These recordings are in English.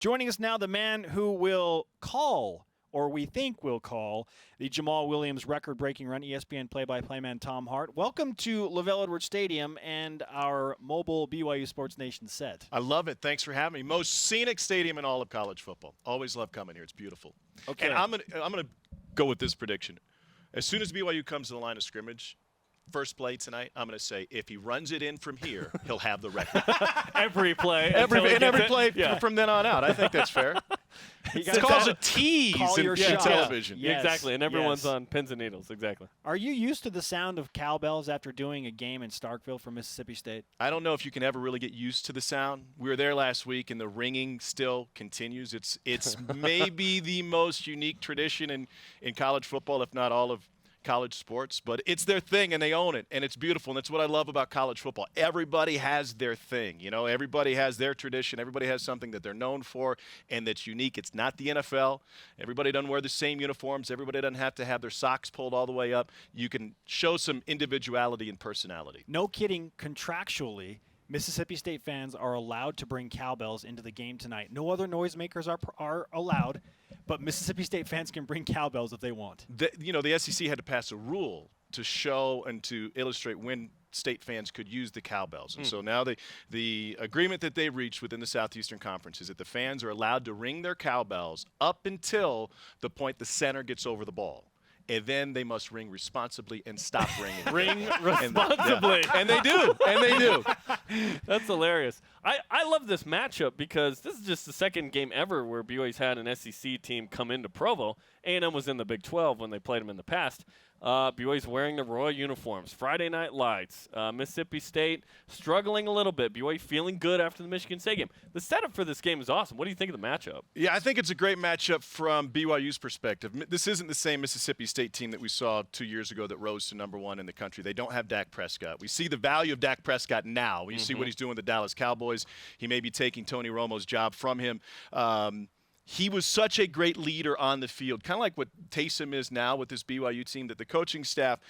Joining us now, the man who will call, or we think will call, the Jamal Williams record-breaking run, ESPN play-by-play man Tom Hart. Welcome to LaVell Edwards Stadium and our mobile BYU Sports Nation set. I love it. Thanks for having me. Most scenic stadium in all of college football. Always love coming here. It's beautiful. Okay. And I'm gonna go with this prediction. As soon as BYU comes to the line of scrimmage, first play tonight, I'm going to say if he runs it in from here, he'll have the record. every play. every play from then on out. I think that's fair. It's called a tease in television. Yes. Exactly, and everyone's on pins and needles. Exactly. Are you used to the sound of cowbells after doing a game in Starkville for Mississippi State? I don't know if you can ever really get used to the sound. We were there last week, and the ringing still continues. It's maybe the most unique tradition in college football, if not all of college sports, but it's their thing and they own it, and it's beautiful, and that's what I love about college football. Everybody has their thing, everybody has their tradition, everybody has something that they're known for and that's unique. It's not the NFL. Everybody doesn't wear the same uniforms. Everybody doesn't have to have their socks pulled all the way up. You can show some individuality and personality. No kidding, contractually, Mississippi State fans are allowed to bring cowbells into the game tonight. No other noisemakers are allowed, but Mississippi State fans can bring cowbells if they want. The SEC had to pass a rule to show and to illustrate when state fans could use the cowbells. And so now the agreement that they reached within the Southeastern Conference is that the fans are allowed to ring their cowbells up until the point the center gets over the ball. And then they must ring responsibly and stop ringing. Ring responsibly. And they do. And they do. That's hilarious. I love this matchup because this is just the second game ever where BYU's had an SEC team come into Provo. A&M was in the Big 12 when they played them in the past. BYU's wearing the Royal uniforms. Friday Night Lights. Mississippi State struggling a little bit. BYU feeling good after the Michigan State game. The setup for this game is awesome. What do you think of the matchup? Yeah, I think it's a great matchup from BYU's perspective. This isn't the same Mississippi State team that we saw 2 years ago that rose to #1 in the country. They don't have Dak Prescott. We see the value of Dak Prescott now. When you see what he's doing with the Dallas Cowboys, he may be taking Tony Romo's job from him. He was such a great leader on the field, kind of like what Taysom is now with this BYU team, that the coaching staff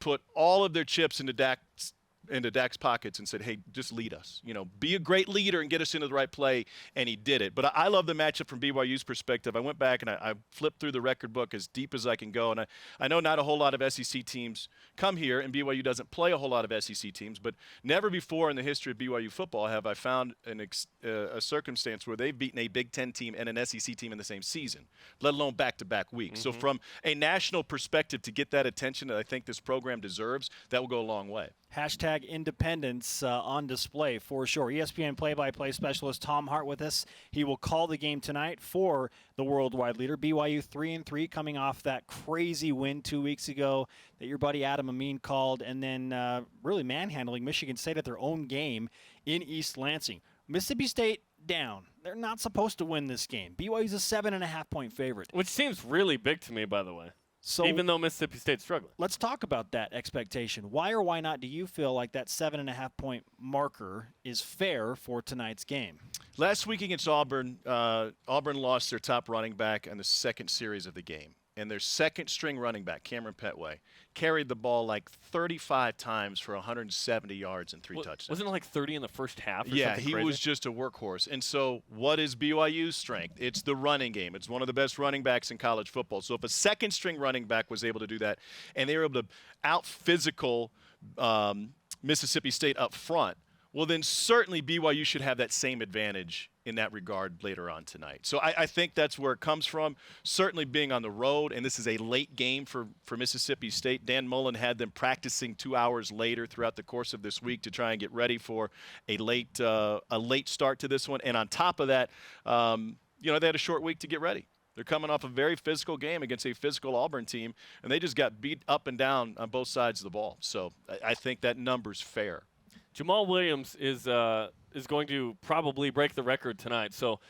put all of their chips into Dak's pockets and said, hey, just lead us. Be a great leader and get us into the right play, and he did it. But I love the matchup from BYU's perspective. I went back and I flipped through the record book as deep as I can go, and I know not a whole lot of SEC teams come here, and BYU doesn't play a whole lot of SEC teams, but never before in the history of BYU football have I found a circumstance where they've beaten a Big Ten team and an SEC team in the same season, let alone back-to-back weeks. So from a national perspective, to get that attention that I think this program deserves, that will go a long way. Hashtag independence on display for sure. ESPN play-by-play specialist Tom Hart with us. He will call the game tonight for the worldwide leader. BYU 3-3 coming off that crazy win 2 weeks ago that your buddy Adam Amin called, and then really manhandling Michigan State at their own game in East Lansing. Mississippi State down. They're not supposed to win this game. BYU's a 7.5-point favorite. Which seems really big to me, by the way. So even though Mississippi State's struggling. Let's talk about that expectation. Why or why not do you feel like that 7.5-point marker is fair for tonight's game? Last week against Auburn, Auburn lost their top running back in the second series of the game. And their second-string running back, Cameron Petway, carried the ball like 35 times for 170 yards and 3 touchdowns. Wasn't it like 30 in the first half or Yeah, something he crazy? was just a workhorse. And so what is BYU's strength? It's the running game. It's one of the best running backs in college football. So if a second-string running back was able to do that, and they were able to out-physical Mississippi State up front, well, then certainly BYU should have that same advantage in that regard later on tonight. So I think that's where it comes from, certainly being on the road, and this is a late game for Mississippi State. Dan Mullen had them practicing 2 hours later throughout the course of this week to try and get ready for a late start to this one. And on top of that, they had a short week to get ready. They're coming off a very physical game against a physical Auburn team, and they just got beat up and down on both sides of the ball. So I think that number's fair. Jamal Williams is going to probably break the record tonight. So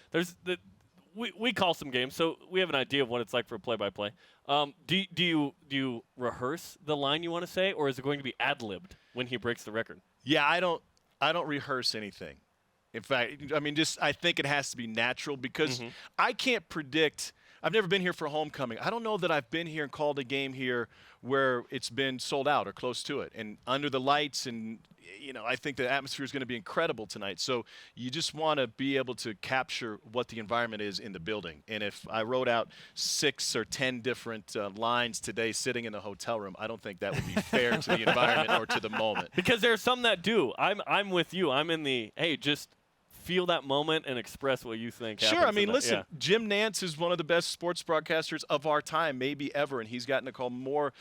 we call some games, so we have an idea of what it's like for a play-by-play. Do you rehearse the line you want to say, or is it going to be ad-libbed when he breaks the record? Yeah, I don't rehearse anything. In fact, I think it has to be natural because I can't predict I've never been here for homecoming. I don't know that I've been here and called a game here where it's been sold out or close to it and under the lights. And, I think the atmosphere is going to be incredible tonight. So you just want to be able to capture what the environment is in the building. And if I wrote out 6 or 10 different lines today sitting in the hotel room, I don't think that would be fair to the environment or to the moment. Because there are some that do. I'm with you. I'm in the, hey, just feel that moment and express what you think. Sure. I mean, that. listen, Yeah. Jim Nantz is one of the best sports broadcasters of our time, maybe ever, and he's gotten to call more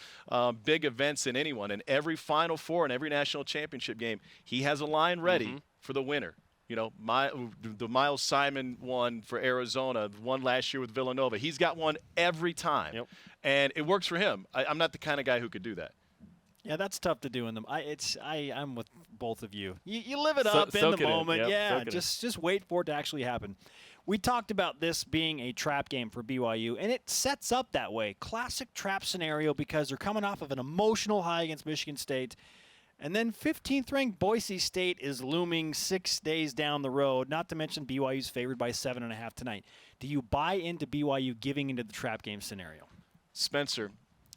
big events than anyone. And every Final Four and every national championship game, he has a line ready for the winner. The Miles Simon one for Arizona, the one last year with Villanova. He's got one every time, and it works for him. I'm not the kind of guy who could do that. Yeah, that's tough to do in them. I'm with both of you. You live it up in the moment. Yep, just wait for it to actually happen. We talked about this being a trap game for BYU, and it sets up that way. Classic trap scenario because they're coming off of an emotional high against Michigan State. And then 15th ranked Boise State is looming 6 days down the road, not to mention BYU's favored by 7.5 tonight. Do you buy into BYU giving into the trap game scenario? Spencer,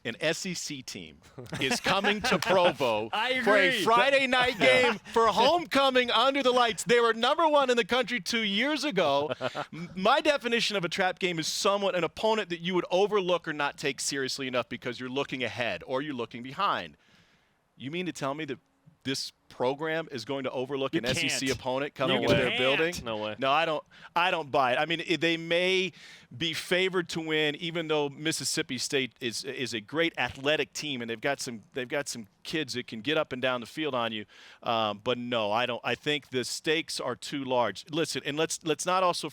an SEC team is coming to Provo for a agree. Friday night game for homecoming under the lights. They were #1 in the country 2 years ago. My definition of a trap game is somewhat an opponent that you would overlook or not take seriously enough because you're looking ahead or you're looking behind. You mean to tell me that this program is going to overlook an SEC opponent coming into their building? No way. No, I don't buy it. I mean, they may be favored to win, even though Mississippi State is a great athletic team, and they've got some kids that can get up and down the field on you. But no, I don't. I think the stakes are too large. Listen, and let's not also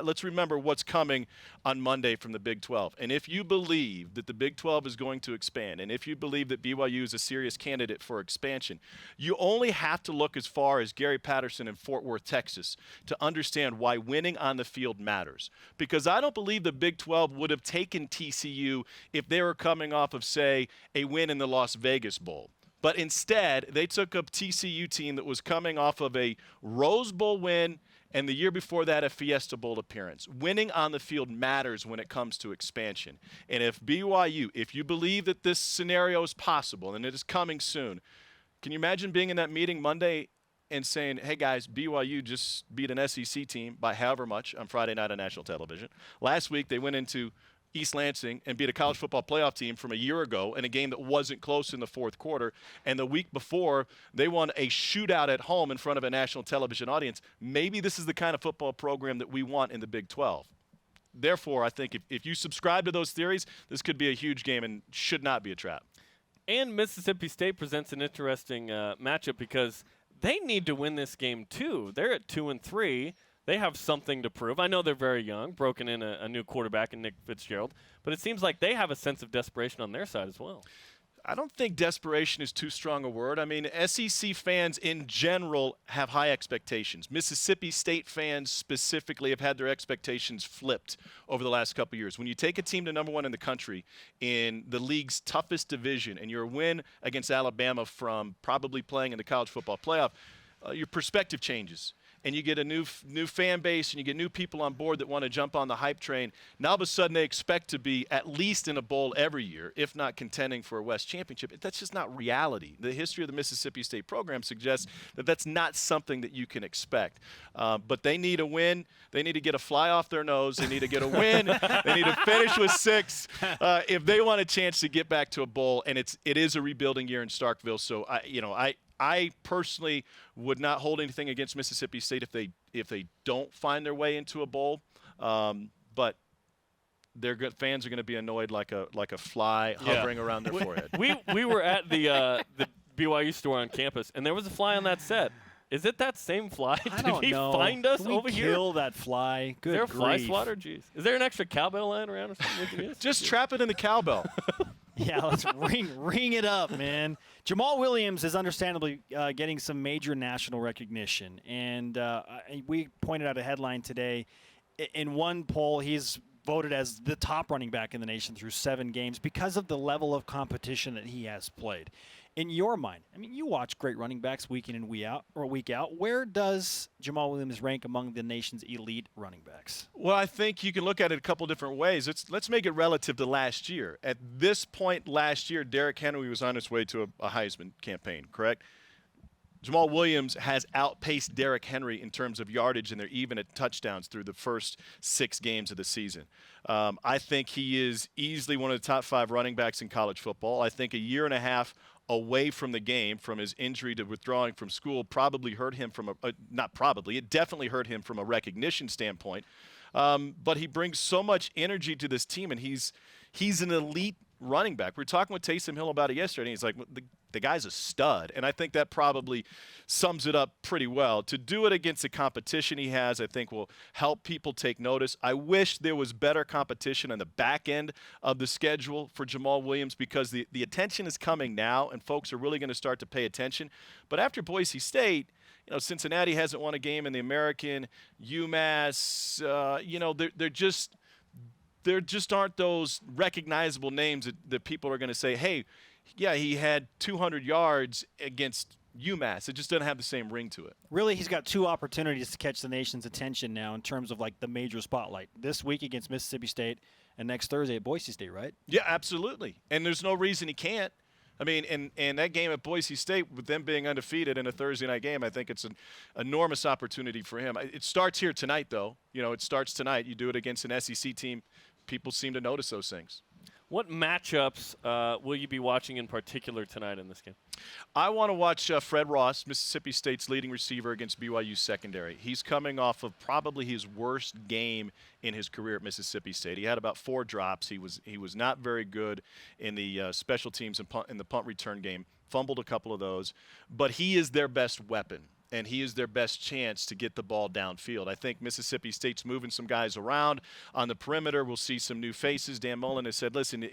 let's remember what's coming on Monday from the Big 12. And if you believe that the Big 12 is going to expand, and if you believe that BYU is a serious candidate for expansion, you only have to look as far as Gary Patterson in Fort Worth, Texas, to understand why winning on the field matters. Because I don't believe the Big 12 would have taken TCU if they were coming off of, say, a win in the Las Vegas Bowl. But instead, they took a TCU team that was coming off of a Rose Bowl win and the year before that a Fiesta Bowl appearance. Winning on the field matters when it comes to expansion. And if BYU, if you believe that this scenario is possible and it is coming soon, can you imagine being in that meeting Monday and saying, hey, guys, BYU just beat an SEC team by however much on Friday night on national television. Last week they went into East Lansing and beat a college football playoff team from a year ago in a game that wasn't close in the fourth quarter. And the week before, they won a shootout at home in front of a national television audience. Maybe this is the kind of football program that we want in the Big 12. Therefore, I think if you subscribe to those theories, this could be a huge game and should not be a trap. And Mississippi State presents an interesting matchup because they need to win this game too. They're at 2-3. They have something to prove. I know they're very young, broken in a new quarterback in Nick Fitzgerald, but it seems like they have a sense of desperation on their side as well. I don't think desperation is too strong a word. I mean, SEC fans in general have high expectations. Mississippi State fans specifically have had their expectations flipped over the last couple of years. When you take a team to #1 in the country in the league's toughest division and your win against Alabama from probably playing in the college football playoff, your perspective changes. And you get a new fan base and you get new people on board that want to jump on the hype train. Now all of a sudden they expect to be at least in a bowl every year, if not contending for a West championship. That's just not reality. The history of the Mississippi State program suggests that that's not something that you can expect. But they need a win. They need to get a fly off their nose. They need to get a win. They need to finish with 6 if they want a chance to get back to a bowl. And it is a rebuilding year in Starkville. So I personally would not hold anything against Mississippi State if they don't find their way into a bowl, but their fans are going to be annoyed like a fly hovering around their forehead. We were at the BYU store on campus, and there was a fly on that set. Is it that same fly? I don't Did he know. find us Can we over here? kill that fly? Good Is there a fly grief. swatter? Jeez. Is there an extra cowbell lying around or something we can use? Just trap it in the cowbell. Yeah, let's ring it up, man. Jamal Williams is understandably getting some major national recognition. And we pointed out a headline today. In one poll, he's voted as the top running back in the nation through 7 games because of the level of competition that he has played. In your mind, I mean, you watch great running backs week in and week out. Where does Jamal Williams rank among the nation's elite running backs? Well, I think you can look at it a couple different ways. Let's make it relative to last year. At this point last year, Derrick Henry was on his way to a Heisman campaign, correct? Jamal Williams has outpaced Derrick Henry in terms of yardage, and they're even at touchdowns through the first 6 games of the season. I think he is easily one of the top 5 running backs in college football. I think a year and a half away from the game, from his injury to withdrawing from school, probably hurt him from it definitely hurt him from a recognition standpoint. But he brings so much energy to this team, and he's an elite running back. We were talking with Taysom Hill about it yesterday, and he's like, the guy's a stud. And I think that probably sums it up pretty well. To do it against the competition he has, I think will help people take notice. I wish there was better competition on the back end of the schedule for Jamal Williams, because the attention is coming now, and folks are really going to start to pay attention. But after Boise State, Cincinnati hasn't won a game in the American. UMass, there just aren't those recognizable names that people are going to say, hey, yeah, he had 200 yards against UMass. It just doesn't have the same ring to it. Really, he's got 2 opportunities to catch the nation's attention now in terms of like the major spotlight. This week against Mississippi State and next Thursday at Boise State, right? Yeah, absolutely. And there's no reason he can't. I mean, and that game at Boise State, with them being undefeated in a Thursday night game, I think it's an enormous opportunity for him. It starts here tonight, though. It starts tonight. You do it against an SEC team. People seem to notice those things. What matchups will you be watching in particular tonight in this game? I want to watch Fred Ross, Mississippi State's leading receiver, against BYU secondary. He's coming off of probably his worst game in his career at Mississippi State. He had about 4 drops. He was not very good in the special teams and in the punt return game. Fumbled a couple of those. But he is their best weapon, and he is their best chance to get the ball downfield. I think Mississippi State's moving some guys around on the perimeter. We'll see some new faces. Dan Mullen has said, listen,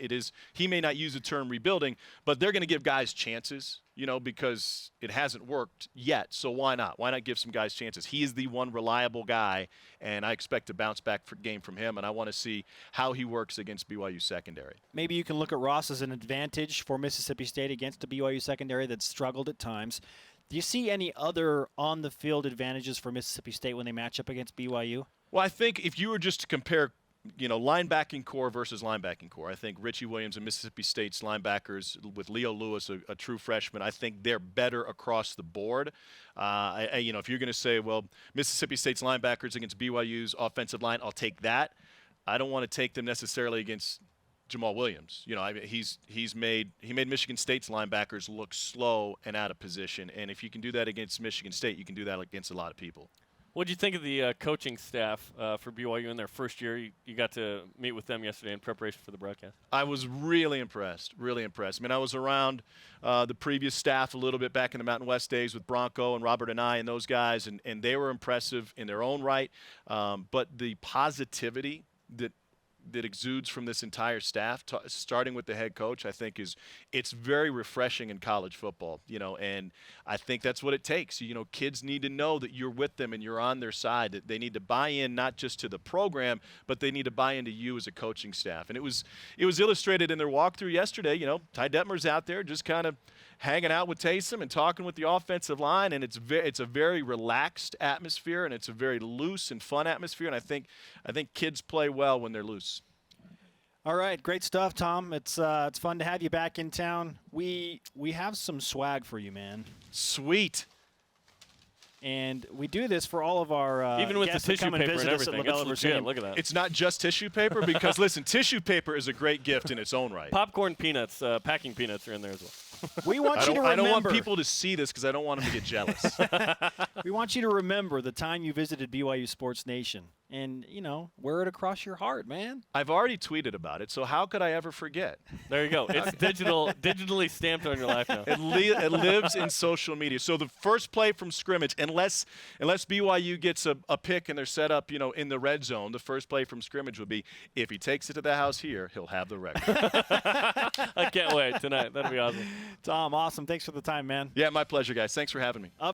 he may not use the term rebuilding, but they're going to give guys chances, because it hasn't worked yet. So why not? Why not give some guys chances? He is the one reliable guy, and I expect a bounce back game from him, and I want to see how he works against BYU secondary. Maybe you can look at Ross as an advantage for Mississippi State against a BYU secondary that's struggled at times. Do you see any other on-the-field advantages for Mississippi State when they match up against BYU? Well, I think if you were just to compare, linebacking core versus linebacking core, I think Richie Williams and Mississippi State's linebackers, with Leo Lewis, a true freshman, I think they're better across the board. If you're going to say, well, Mississippi State's linebackers against BYU's offensive line, I'll take that. I don't want to take them necessarily against Jamal Williams. He made Michigan State's linebackers look slow and out of position, and if you can do that against Michigan State, you can do that against a lot of people. What did you think of the coaching staff for BYU in their first year? You got to meet with them yesterday in preparation for the broadcast. I was really impressed, really impressed. I mean, I was around the previous staff a little bit back in the Mountain West days with Bronco and Robert and I and those guys, and they were impressive in their own right. But the positivity that exudes from this entire staff, starting with the head coach, I think it's very refreshing in college football, and I think that's what it takes. Kids need to know that you're with them and you're on their side, that they need to buy in not just to the program, but they need to buy into you as a coaching staff. And it was illustrated in their walkthrough yesterday. Ty Detmer's out there just kind of hanging out with Taysom and talking with the offensive line, and it's a very relaxed atmosphere, and it's a very loose and fun atmosphere, and I think kids play well when they're loose. All right, great stuff, Tom. It's fun to have you back in town. We have some swag for you, man. Sweet. And we do this for all of our even with the guests that tissue come and paper and visit us at everything. LaBella It's legit. Museum. Look at that. It's not just tissue paper, because listen, tissue paper is a great gift in its own right. Popcorn peanuts, packing peanuts are in there as well. We want you to remember. I don't want people to see this because I don't want them to get jealous. We want you to remember the time you visited BYU Sports Nation and, wear it across your heart, man. I've already tweeted about it, so how could I ever forget? There you go. It's digitally stamped on your life now. It lives in social media. So the first play from scrimmage, unless BYU gets a pick and they're set up, in the red zone, the first play from scrimmage would be, if he takes it to the house here, he'll have the record. I can't wait tonight. That'll be awesome. Tom, awesome. Thanks for the time, man. Yeah, my pleasure, guys. Thanks for having me.